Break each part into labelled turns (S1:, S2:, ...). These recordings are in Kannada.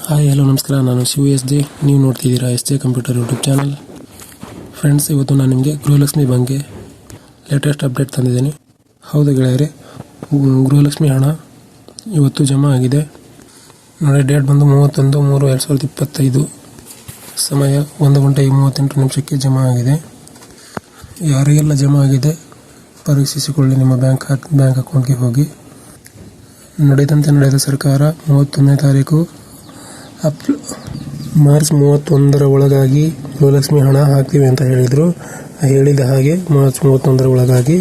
S1: ಹಾಯ್ ಹಲೋ ನಮಸ್ಕಾರ. ನಾನು ಶಿವ SD. ನೀವು ನೋಡ್ತಿದ್ದೀರಾ SJ computer YouTube channel. Friends, ಇವತ್ತು ನಾನು ನಿಮಗೆ ಗೃಹಲಕ್ಷ್ಮಿ ಬಗ್ಗೆ ಲೇಟೆಸ್ಟ್ ಅಪ್ಡೇಟ್ ತಂದಿದ್ದೀನಿ. ಹೌದು ಗೆಳೆಯರೆ, ಗೃಹಲಕ್ಷ್ಮಿ ಹಣ ಇವತ್ತು ಜಮಾ ಆಗಿದೆ. ನೋಡಿ, ಡೇಟ್ ಬಂದು 31/3/2025, ಸಮಯ 1:38 ಜಮಾ ಆಗಿದೆ. ಯಾರಿಗೆಲ್ಲ ಜಮಾ ಆಗಿದೆ ಪರೀಕ್ಷಿಸಿಕೊಳ್ಳಿ. ನಿಮ್ಮ ಬ್ಯಾಂಕ್ ಅಕೌಂಟ್ಗೆ ಹೋಗಿ. ನಡೆದ ಸರ್ಕಾರ 31ನೇ ತಾರೀಕು ಮಾರ್ಚ್ 31ರ ಒಳಗಾಗಿ ಗೃಹಲಕ್ಷ್ಮಿ ಹಣ ಹಾಕ್ತೀವಿ ಅಂತ ಹೇಳಿದರು. ಹೇಳಿದ ಹಾಗೆ ಮಾರ್ಚ್ 31ರ ಒಳಗಾಗಿ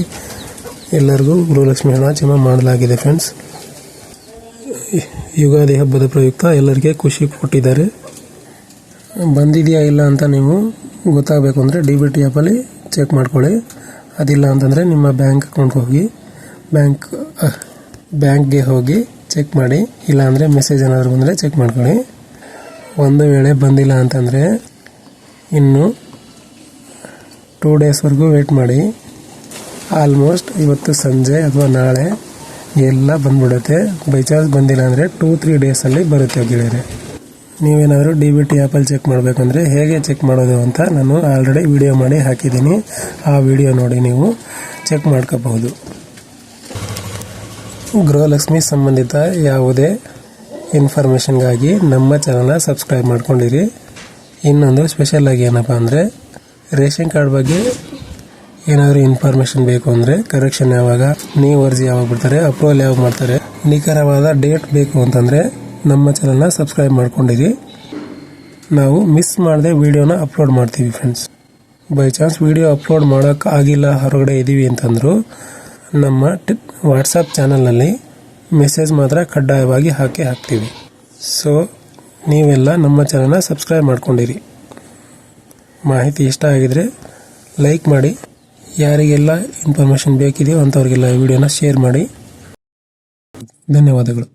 S1: ಎಲ್ಲರಿಗೂ ಗೃಹಲಕ್ಷ್ಮಿ ಹಣ ಜಮಾ ಮಾಡಲಾಗಿದೆ. ಫ್ರೆಂಡ್ಸ್, ಯುಗಾದಿ ಹಬ್ಬದ ಪ್ರಯುಕ್ತ ಎಲ್ಲರಿಗೆ ಖುಷಿ ಕೊಟ್ಟಿದ್ದಾರೆ. ಬಂದಿದೆಯಾ ಇಲ್ಲ ಅಂತ ನೀವು ಗೊತ್ತಾಗಬೇಕು ಅಂದರೆ DBT ಆ್ಯಪಲ್ಲಿ ಚೆಕ್ ಮಾಡ್ಕೊಳ್ಳಿ. ಅದಿಲ್ಲ ಅಂತಂದರೆ ನಿಮ್ಮ ಬ್ಯಾಂಕ್ ಅಕೌಂಟ್ಗೆ ಹೋಗಿ ಬ್ಯಾಂಕ್ಗೆ ಹೋಗಿ ಚೆಕ್ ಮಾಡಿ. ಇಲ್ಲಾಂದರೆ ಮೆಸೇಜ್ ಏನಾದರೂ ಬಂದರೆ ಚೆಕ್ ಮಾಡ್ಕೊಳ್ಳಿ. ಒಂದು ವೇಳೆ ಬಂದಿಲ್ಲ ಅಂತಂದರೆ ಇನ್ನು 2 ಡೇಸ್ವರೆಗೂ ವೇಟ್ ಮಾಡಿ. ಆಲ್ಮೋಸ್ಟ್ ಇವತ್ತು ಸಂಜೆ ಅಥವಾ ನಾಳೆ ಎಲ್ಲ ಬಂದ್ಬಿಡುತ್ತೆ. ಬೈ ಚಾನ್ಸ್ ಬಂದಿಲ್ಲ ಅಂದರೆ 2-3 ಡೇಸಲ್ಲಿ ಬರುತ್ತೆ ಗೆಳೆಯರೆ. ನೀವೇನಾದರೂ DBT ಆ್ಯಪಲ್ಲಿ ಚೆಕ್ ಮಾಡಬೇಕಂದ್ರೆ ಹೇಗೆ ಚೆಕ್ ಮಾಡೋದು ಅಂತ ನಾನು ಆಲ್ರೆಡಿ ವಿಡಿಯೋ ಮಾಡಿ ಹಾಕಿದ್ದೀನಿ. ಆ ವಿಡಿಯೋ ನೋಡಿ ನೀವು ಚೆಕ್ ಮಾಡ್ಕೋಬಹುದು. ಗೃಹಲಕ್ಷ್ಮಿ ಸಂಬಂಧಿತ ಯಾವುದೇ ಇನ್ಫಾರ್ಮೇಷನ್ಗಾಗಿ ನಮ್ಮ ಚಾನಲ್ನ ಸಬ್ಸ್ಕ್ರೈಬ್ ಮಾಡ್ಕೊಂಡಿರಿ. ಇನ್ನೊಂದು ಸ್ಪೆಷಲ್ ಆಗಿ ಏನಪ್ಪ ಅಂದರೆ, ರೇಷನ್ ಕಾರ್ಡ್ ಬಗ್ಗೆ ಏನಾದರೂ ಇನ್ಫಾರ್ಮೇಷನ್ ಬೇಕು ಅಂದರೆ, ಕರೆಕ್ಷನ್ ಯಾವಾಗ, ನೀವು ಅರ್ಜಿ ಯಾವಾಗ ಬಿಡ್ತಾರೆ, ಅಪ್ರೂವಲ್ ಯಾವಾಗ ಮಾಡ್ತಾರೆ, ನಿಖರವಾದ ಡೇಟ್ ಬೇಕು ಅಂತಂದರೆ ನಮ್ಮ ಚಾನಲ್ನ ಸಬ್ಸ್ಕ್ರೈಬ್ ಮಾಡ್ಕೊಂಡಿರಿ. ನಾವು ಮಿಸ್ ಮಾಡದೆ ವಿಡಿಯೋನ ಅಪ್ಲೋಡ್ ಮಾಡ್ತೀವಿ. Friends, by chance video upload ಮಾಡೋಕ್ಕೆ ಆಗಿಲ್ಲ, ಹೊರಗಡೆ ಇದ್ದೀವಿ ಅಂತಂದರೂ ನಮ್ಮ ವಾಟ್ಸಪ್ ಚಾನಲ್ನಲ್ಲಿ ಮೆಸೇಜ್ ಮಾತ್ರ ಕಡ್ಡಾಯವಾಗಿ ಹಾಕ್ತೀವಿ. ಸೊ ನೀವೆಲ್ಲ ನಮ್ಮ ಚಾನಲ್ನ ಸಬ್ಸ್ಕ್ರೈಬ್ ಮಾಡ್ಕೊಂಡಿರಿ. ಮಾಹಿತಿ ಇಷ್ಟ ಆಗಿದರೆ ಲೈಕ್ ಮಾಡಿ. ಯಾರಿಗೆಲ್ಲ ಇನ್ಫಾರ್ಮೇಷನ್ ಬೇಕಿದೆಯೋ ಅಂಥವ್ರಿಗೆಲ್ಲ ಈ ವಿಡಿಯೋನ ಶೇರ್ ಮಾಡಿ. ಧನ್ಯವಾದಗಳು.